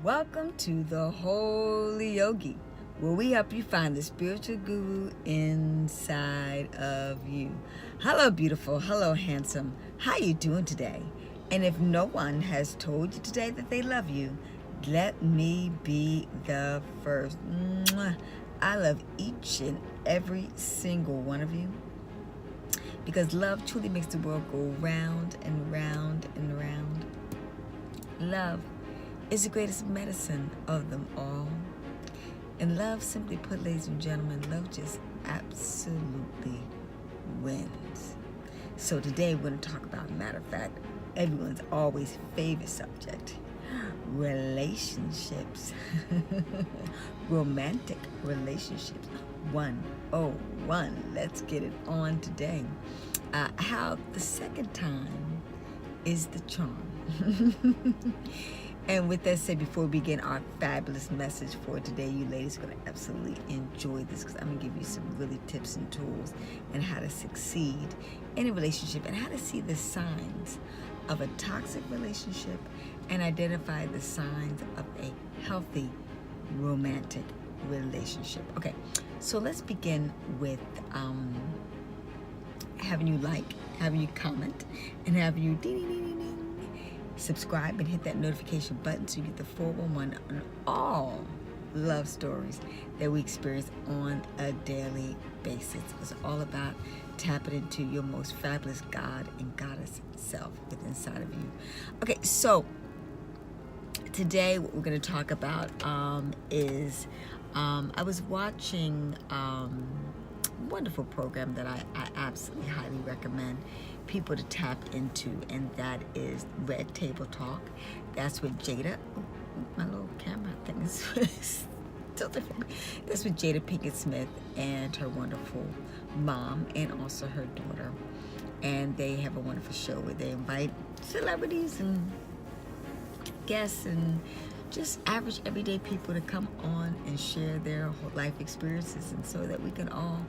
Welcome to the Holy Yogi, where we help you find the spiritual guru inside of you. Hello, beautiful. Hello, handsome. How you doing today? And if no one has told you today that they love you, let me be the first. Mwah. I love each and every single one of you because love truly makes the world go round and round and round. Love is the greatest medicine of them all. And love, simply put, ladies and gentlemen, love just absolutely wins. So today we're going to talk about, matter of fact, everyone's always favorite subject, relationships. Romantic relationships 101. Let's get it on today. How the second time is the charm. And with that said, before we begin our fabulous message for today, you ladies are going to absolutely enjoy this because I'm going to give you some really tips and tools on how to succeed in a relationship and how to see the signs of a toxic relationship and identify the signs of a healthy romantic relationship. Okay, so let's begin with having you like, having you comment, and having you ding, ding, ding, ding, ding, subscribe and hit that notification button so you get the 411 on all love stories that we experience on a daily basis. It's all about tapping into your most fabulous God and Goddess self within inside of you. Okay, so today what we're going to talk about is I was watching a wonderful program that I absolutely highly recommend people to tap into, and that is Red Table Talk. That's with Jada. My little camera thing is tilted for me. That's with Jada Pinkett Smith and her wonderful mom and also her daughter. And they have a wonderful show where they invite celebrities and guests and just average everyday people to come on and share their whole life experiences, and so that we can all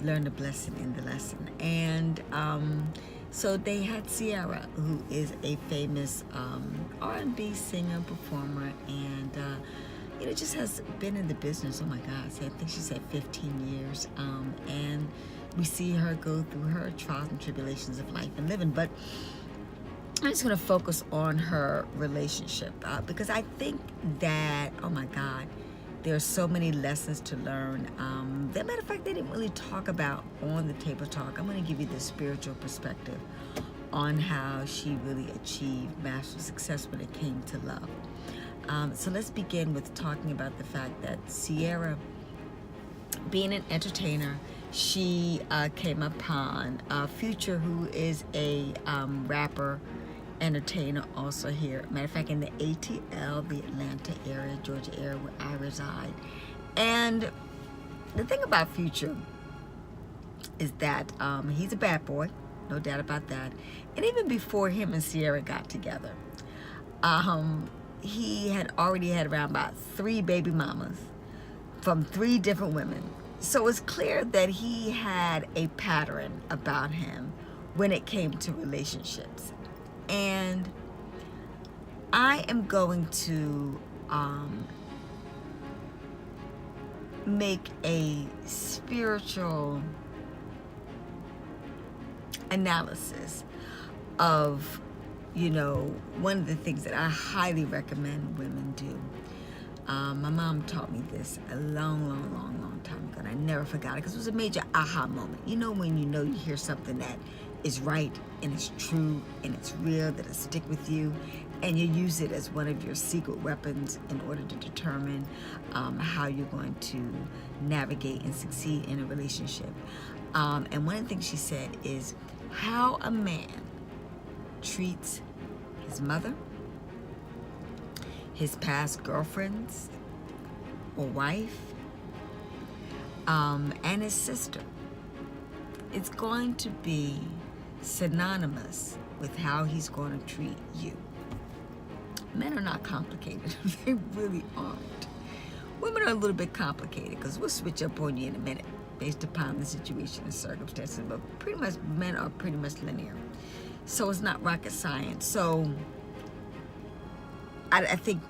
learn the blessing in the lesson. And so they had Ciara, who is a famous R&B singer, performer, and just has been in the business, oh my God, I think she said 15 years. And we see her go through her trials and tribulations of life and living. But I'm just going to focus on her relationship because I think that, oh my God, there are so many lessons to learn. As a matter of fact, they didn't really talk about on the Table Talk. I'm going to give you the spiritual perspective on how she really achieved master success when it came to love. So let's begin with talking about the fact that Ciara, being an entertainer, she came upon Future, who is a rapper, entertainer also here. Matter of fact, in the ATL, the Atlanta area, Georgia area, where I reside. And the thing about Future is that he's a bad boy, no doubt about that. And even before him and Ciara got together, he had already had around about 3 baby mamas from 3 different women. So it's clear that he had a pattern about him when it came to relationships. And I am going to make a spiritual analysis of, one of the things that I highly recommend women do. My mom taught me this a long time ago, and I never forgot it because it was a major aha moment. When you hear something that is right and it's true and it's real, that'll stick with you, and you use it as one of your secret weapons in order to determine how you're going to navigate and succeed in a relationship. And one of the things she said is how a man treats his mother, his past girlfriends or wife, and his sister. It's going to be synonymous with how he's going to treat you. Men are not complicated. They really aren't. Women are a little bit complicated because we'll switch up on you in a minute based upon the situation and circumstances, but pretty much men are pretty much linear. So it's not rocket science. So I think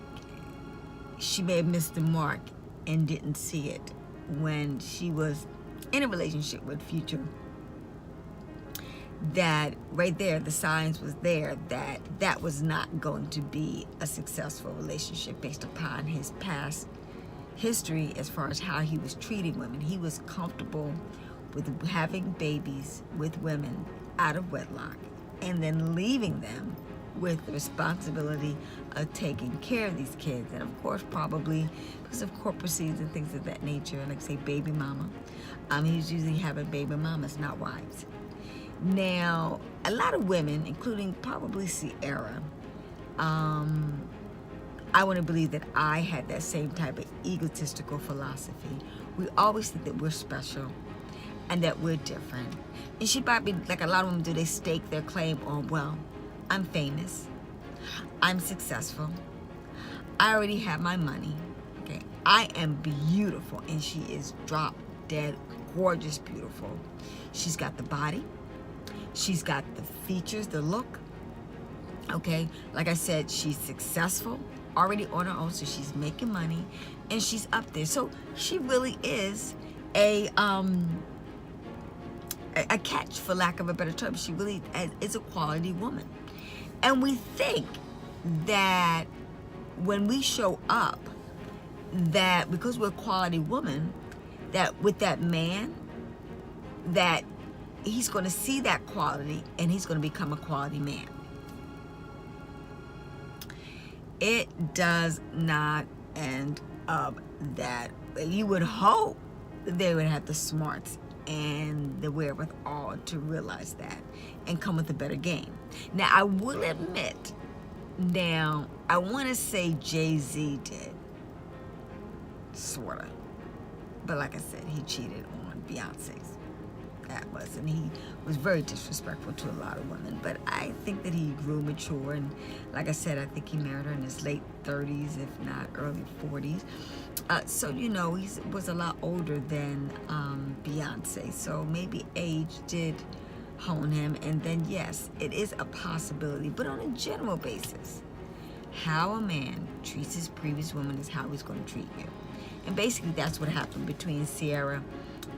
she may have missed the mark and didn't see it when she was in a relationship with Future. That right there, the signs was there that that was not going to be a successful relationship based upon his past history as far as how he was treating women. He was comfortable with having babies with women out of wedlock and then leaving them with the responsibility of taking care of these kids. And of course, probably because of corporacies and things of that nature, like say baby mama. He's usually having baby mamas, not wives. Now, a lot of women, including probably Ciara, I want to believe that I had that same type of egotistical philosophy. We always think that we're special and that we're different. And she probably, like a lot of women do, they stake their claim on, well, I'm famous, I'm successful, I already have my money, okay, I am beautiful, and she is drop dead gorgeous beautiful. She's got the body, she's got the features, the look, okay, like I said, she's successful, already on her own, so she's making money, and she's up there. So she really is a catch, for lack of a better term. She really is a quality woman. And we think that when we show up, that because we're a quality woman, that with that man, that he's going to see that quality and he's going to become a quality man. It does not end up that way. You would hope that they would have the smarts and the wherewithal to realize that and come with a better game. Now, I will admit, now, I want to say Jay-Z did, sort of. But like I said, he cheated on Beyonce's. That was, and he was very disrespectful to a lot of women. But I think that he grew mature, and like I said, I think he married her in his late 30s, if not early 40s. So, you know, he was a lot older than Beyonce. So maybe age did hone him. And then, yes, it is a possibility. But on a general basis, how a man treats his previous woman is how he's going to treat you. And basically, that's what happened between Ciara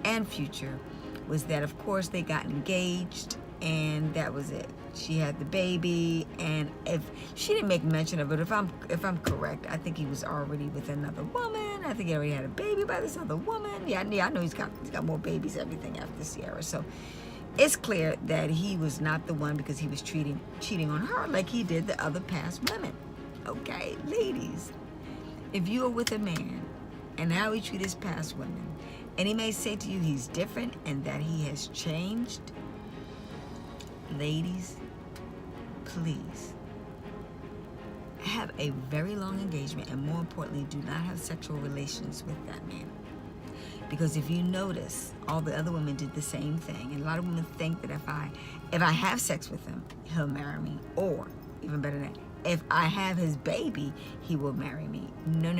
and Future, was that, of course, they got engaged, and that was it. She had the baby, and if she didn't make mention of it, if I'm correct, I think he was already with another woman. I think he already had a baby by this other woman. Yeah, I know he's got more babies, everything after Ciara. So it's clear that he was not the one, because he was cheating on her like he did the other past women. Okay, ladies, if you are with a man and how he treated his past women, and he may say to you he's different and that he has changed, ladies, please have a very long engagement, and more importantly, do not have sexual relations with that man. Because if you notice, all the other women did the same thing, and a lot of women think that if I have sex with him, he'll marry me, or even better than that, if I have his baby, he will marry me. No.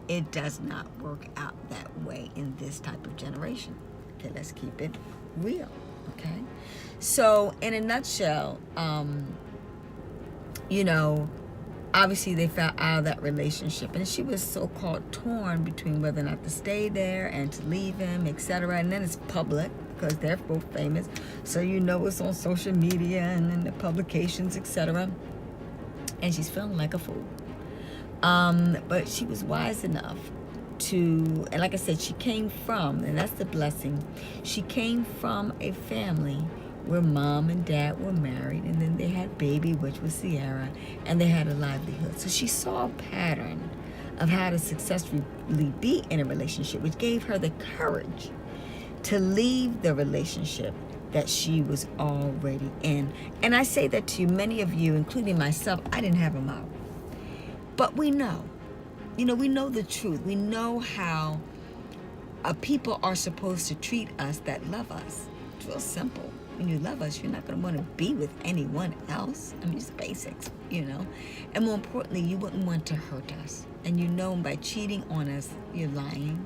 It does not work out that way in this type of generation. Okay, let's keep it real, okay? So, in a nutshell, you know, obviously they fell out of that relationship, and she was so-called torn between whether or not to stay there and to leave him, etc. And then it's public, because they're both famous, so you know it's on social media and in the publications, etc. And she's feeling like a fool. But she was wise enough to, and like I said, she came from, and that's the blessing, she came from a family where mom and dad were married, and then they had baby, which was Ciara, and they had a livelihood. So she saw a pattern of how to successfully be in a relationship, which gave her the courage to leave the relationship that she was already in. And I say that to many of you, including myself, I didn't have a mouth. But we know, we know the truth. We know how people are supposed to treat us that love us. It's real simple. When you love us, you're not going to want to be with anyone else. I mean, it's basics, And more importantly, you wouldn't want to hurt us. And by cheating on us, you're lying,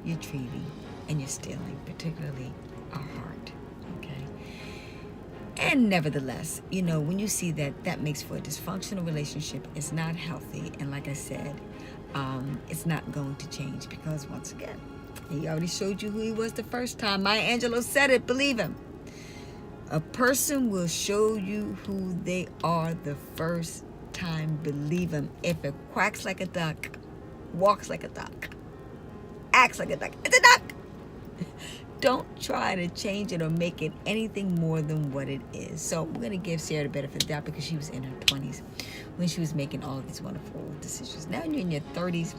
you're treating, and you're stealing, particularly our heart, okay? And nevertheless, you know, when you see that, that makes for a dysfunctional relationship. It's not healthy. And like I said, it's not going to change because, once again, he already showed you who he was the first time. Maya Angelou said it. Believe him. A person will show you who they are the first time. Believe him. If it quacks like a duck, walks like a duck, acts like a duck, it's a duck. Don't try to change it or make it anything more than what it is. So we're going to give Ciara the benefit of the doubt because she was in her 20s when she was making all of these wonderful decisions. Now you're in your 30s.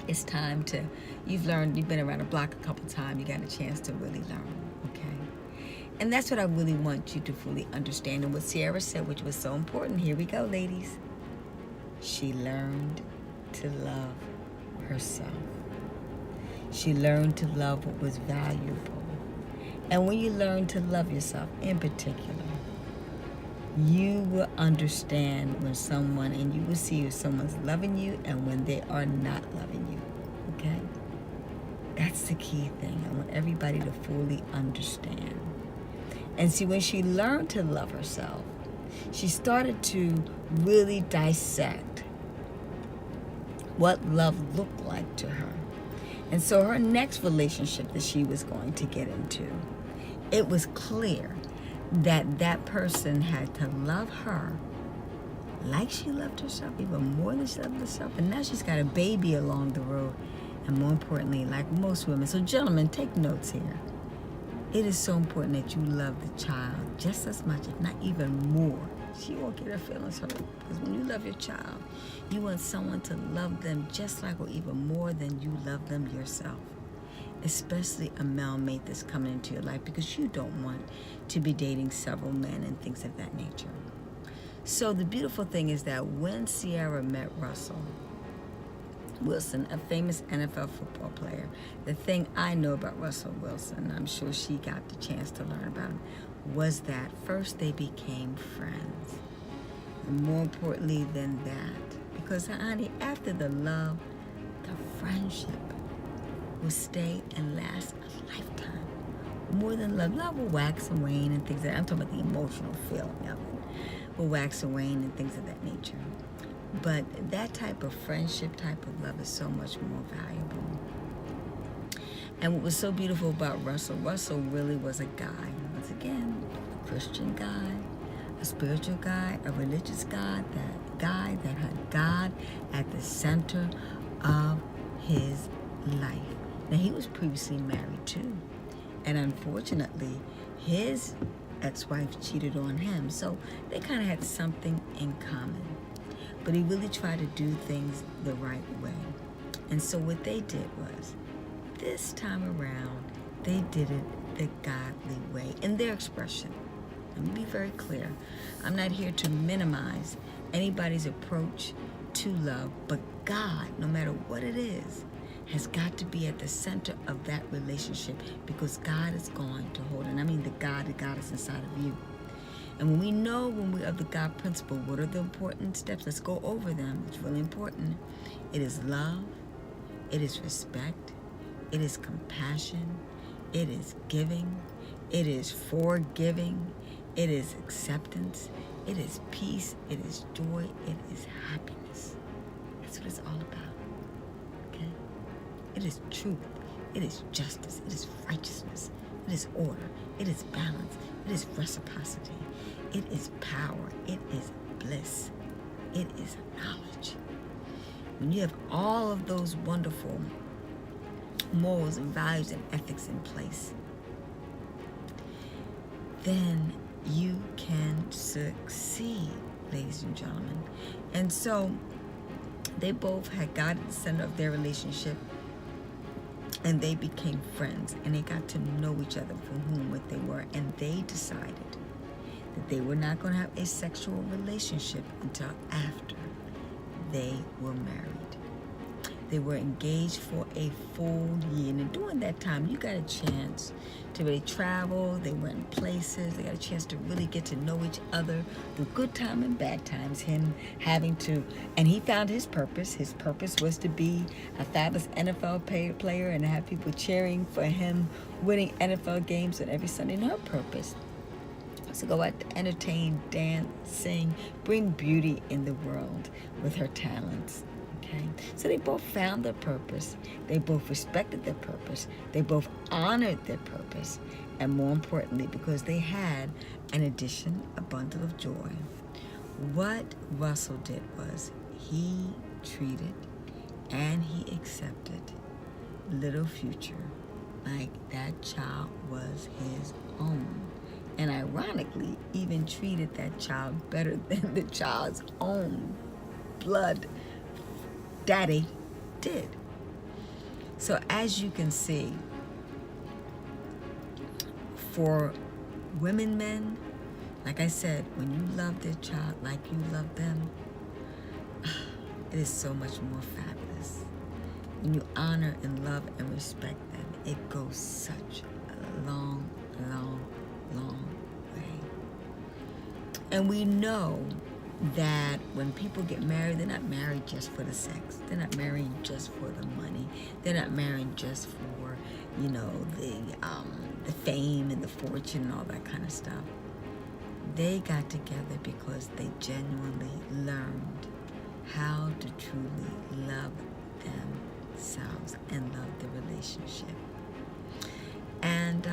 It's time to, you've been around the block a couple times. You got a chance to really learn, okay? And that's what I really want you to fully understand. And what Ciara said, which was so important. Here we go, ladies. She learned to love herself. She learned to love what was valuable. And when you learn to love yourself in particular, you will understand when someone, and you will see if someone's loving you and when they are not loving you, okay? That's the key thing. I want everybody to fully understand. And see, when she learned to love herself, she started to really dissect what love looked like to her. And so her next relationship that she was going to get into, it was clear that that person had to love her like she loved herself, even more than she loved herself. And now she's got a baby along the road. And more importantly, like most women. So gentlemen, take notes here. It is so important that you love the child just as much, if not even more. She won't get her feelings hurt. Because when you love your child, you want someone to love them just like or even more than you love them yourself. Especially a male mate that's coming into your life, because you don't want to be dating several men and things of that nature. So the beautiful thing is that when Ciara met Russell Wilson, a famous NFL football player, the thing I know about Russell Wilson, I'm sure she got the chance to learn about him, was that first they became friends. And more importantly than that, because honey, after the love, the friendship will stay and last a lifetime. More than love. Love will wax and wane and things like that. I'm talking about the emotional feeling of it. Will wax and wane and things of that nature. But that type of friendship, type of love is so much more valuable. And what was so beautiful about Russell really was a guy, once again, a Christian guy, a spiritual guy, a religious guy that had God at the center of his life. Now, he was previously married too. And unfortunately, his ex-wife cheated on him. So they kind of had something in common. But he really tried to do things the right way. And so what they did was, this time around, they did it the godly way in their expression. Let me be very clear. I'm not here to minimize anybody's approach to love, but God, no matter what it is, has got to be at the center of that relationship, because God is going to hold it. And I mean the God is inside of you. And when we know, when we of the God principle, what are the important steps? Let's go over them. It's really important. It is love. It is respect. It is compassion. It is giving. It is forgiving. It is acceptance. It is peace. It is joy. It is happiness. That's what it's all about. Okay? It is truth. It is justice. It is righteousness. It is order. It is balance. It is reciprocity. It is power. It is bliss. It is knowledge. When you have all of those wonderful morals and values and ethics in place, then you can succeed, ladies and gentlemen. And so they both had God at the center of their relationship, and they became friends, and they got to know each other for whom, what they were, and they decided that they were not going to have a sexual relationship until after they were married. They were engaged for a full year, and during that time, you got a chance to really travel. They went places. They got a chance to really get to know each other through good time and bad times. Him having to, and he found his purpose. His purpose was to be a fabulous NFL player and have people cheering for him winning NFL games on every Sunday. And her purpose So go out to entertain, dance, sing, bring beauty in the world with her talents. Okay? So they both found their purpose. They both respected their purpose. They both honored their purpose. And more importantly, because they had an addition, a bundle of joy. What Russell did was he treated and he accepted little Future like that child was his own. And ironically, even treated that child better than the child's own blood daddy did. So as you can see, for women, men, like I said, when you love their child like you love them, it is so much more fabulous. When you honor and love and respect them, it goes such a long, long, long way. And we know that when people get married, they're not married just for the sex. They're not married just for the money. They're not married just for, you know, the fame and the fortune and all that kind of stuff. They got together because they genuinely learned how to truly love themselves and love the relationship. And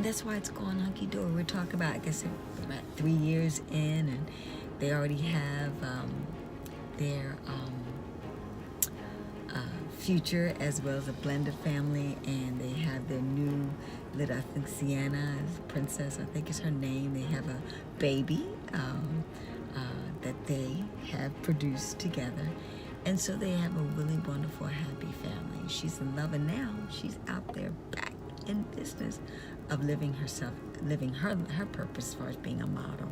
that's why it's gone hunky-dory. We're talking about, I guess, about 3 years in, and they already have their Future as well as a blended family, and they have their new little, I think Sienna, Princess, I think is her name. They have a baby that they have produced together. And so they have a really wonderful, happy family. She's in love, and now she's out there back in business of living herself, living her purpose as far as being a model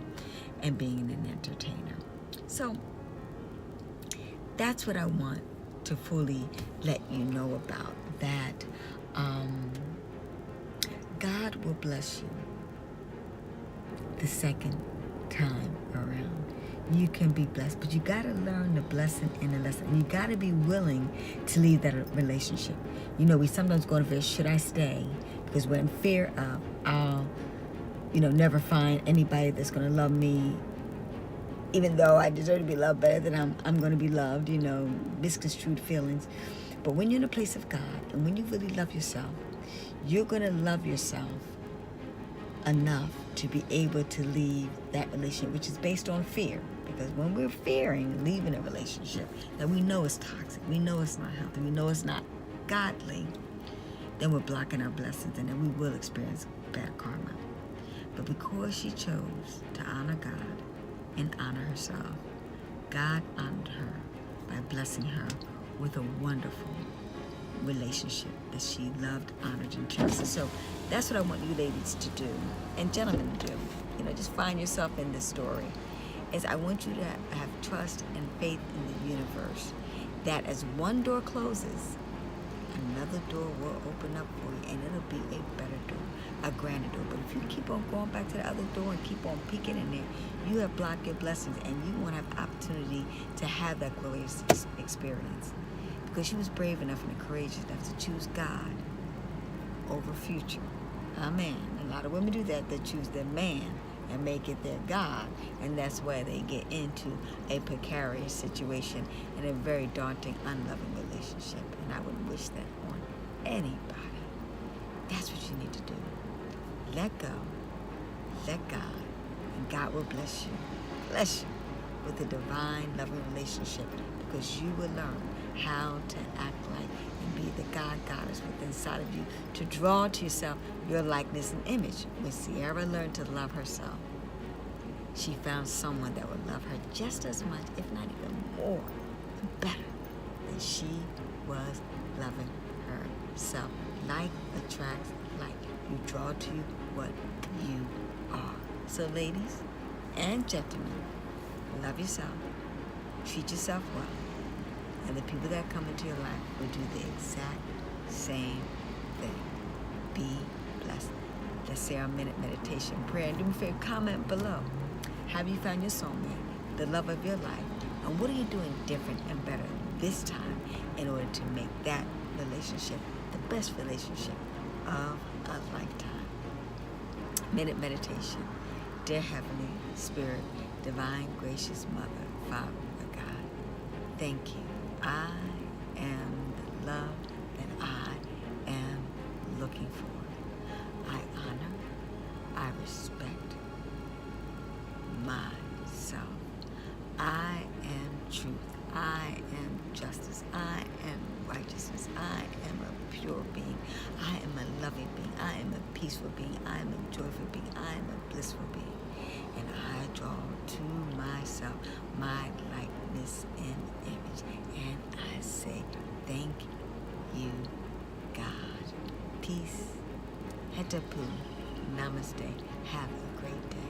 and being an entertainer. So that's what I want to fully let you know about, that God will bless you the second time around. You can be blessed, but you got to learn the blessing and the lesson. You got to be willing to leave that relationship. You know, we sometimes go into fear, should I stay? Because we're in fear of, I'll, never find anybody that's going to love me, even though I deserve to be loved better than I'm going to be loved, misconstrued feelings. But when you're in a place of God, and when you really love yourself, you're going to love yourself enough to be able to leave that relationship, which is based on fear. Because when we're fearing leaving a relationship that we know is toxic, we know it's not healthy, we know it's not godly, then we're blocking our blessings, and then we will experience bad karma. But because she chose to honor God and honor herself, God honored her by blessing her with a wonderful relationship that she loved, honored, and trusted. So that's what I want you ladies to do, and gentlemen to do. Just find yourself in this story. Is I want you to have trust and faith in the universe, that as one door closes, another door will open up for you, and it'll be a better door, a grander door. But if you keep on going back to the other door and keep on peeking in there, you have blocked your blessings, and you won't have the opportunity to have that glorious experience. Because she was brave enough and courageous enough to choose God over Future. Amen. A lot of women do that. They choose their man and make it their God, and that's where they get into a precarious situation and a very daunting, unloving relationship. And I wouldn't wish that on anybody. That's what you need to do. Let go, let God, and God will bless you with a divine, loving relationship, because you will learn how to act like and be the God goddess within inside of you, to draw to yourself your likeness and image. When Sierra learned to love herself, she found someone that would love her just as much, if not even more, better than she was loving herself. Like attracts like. You draw to you what you are. So ladies and gentlemen, love yourself, treat yourself well, and the people that come into your life will do the exact same thing. Be blessed. Let's say our minute meditation prayer. And do me a favor, comment below. Have you found your soulmate, the love of your life? And what are you doing different and better this time in order to make that relationship the best relationship of a lifetime? Minute meditation. Dear Heavenly Spirit, Divine Gracious Mother, Father of God, thank you. I am the love that I am looking for. I honor, I respect myself. I am truth. I am justice. I am righteousness. I am a pure being. I am a loving being. I am a peaceful being. I am a joyful being. I am a blissful being. And I draw to myself my likeness and image. And I say, thank you, God. Peace. Hetapu. Namaste. Have a great day.